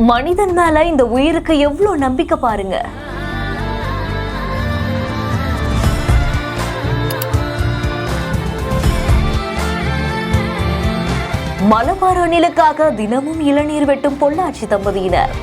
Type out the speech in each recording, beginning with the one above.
மனிதன் மேல இந்த உயிருக்கு எவ்வளவு நம்பிக்கை பாருங்க. மலபார் அணிலுக்காக தினமும் இளநீர் வெட்டும் பொள்ளாச்சி தம்பதியினர்.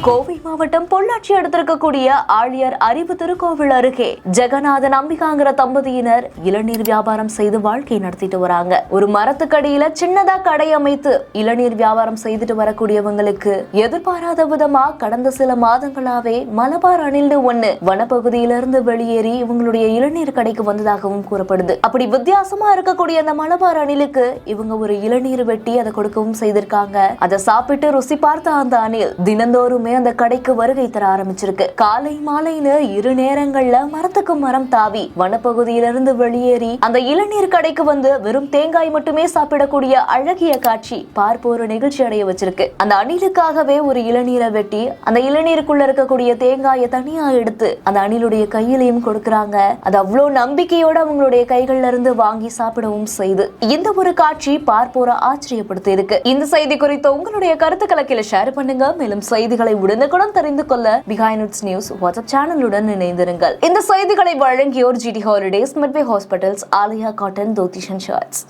கோவை மாவட்டம் பொள்ளாச்சி அடுத்திருக்கக்கூடிய ஆழியார் அறிவு திருக்கோவில் அருகே ஜெகநாதன் அம்பிகாங்கிற தம்பதியினர் இளநீர் வியாபாரம் செய்து வாழ்க்கை நடத்திட்டு வராங்க. ஒரு மரத்துக்கடியில சின்னதா கடை அமைத்து இளநீர் வியாபாரம் செய்துட்டு வரக்கூடியவங்களுக்கு எதிர்பாராத விதமா கடந்த சில மாதங்களாவே மலபார் அணில்னு ஒண்ணு வனப்பகுதியிலிருந்து வெளியேறி இவங்களுடைய இளநீர் கடைக்கு வந்ததாகவும் கூறப்படுது. அப்படி வித்தியாசமா இருக்கக்கூடிய அந்த மலபார் அணிலுக்கு இவங்க ஒரு இளநீர் வெட்டி அதை கொடுக்கவும் செய்திருக்காங்க. அதை சாப்பிட்டு ருசி பார்த்த அந்த அணில் தினந்தோறுமே அந்த கடைக்கு வருகை தர ஆரம்பிச்சிருக்கு. காலை மாலைன்னு இரு நேரங்கள்ல மரத்துக்கு மரம் தாவி வனப்பகுதியிலிருந்து வெளியேறி அந்த இளநீர் கடைக்கு வந்து வெறும் தேங்காய் மட்டுமே சாப்பிடக்கூடிய அழகிய காட்சி பார்ப்போர் நிகழ்ச்சி அடைய வச்சிருக்கு. அந்த அணிலுக்காகவே ஒரு இளநீரை வெட்டி அந்த இளநீருக்குள்ள இருக்கக்கூடிய தேங்காயை தனியா எடுத்து அந்த அணிலுடைய கையிலையும் கொடுக்கறாங்க. அது அவ்வளவு நம்பிக்கையோட அவங்களுடைய கைகள்ல இருந்து வாங்கி சாப்பிடவும் செய்து இந்த ஒரு காட்சி பார்ப்போரை ஆச்சரியப்படுத்தி இருக்கு. இந்த செய்தி குறித்து உங்களுடைய கருத்துக்களை கீழே ஷேர் பண்ணுங்க. மேலும் செய்திகளை உடனுக்குடன் தெரிந்து கொள்ள பிஹைண்ட் இட்ஸ் நியூஸ் வாட்ஸ்அப் சேனலுடன் இணைந்திருங்கள். இந்த செய்திகளை வழங்கியோர் GT holidays, midway hospitals, Aaliya cotton, தோத்திஷன் ஷர்ட்ஸ்.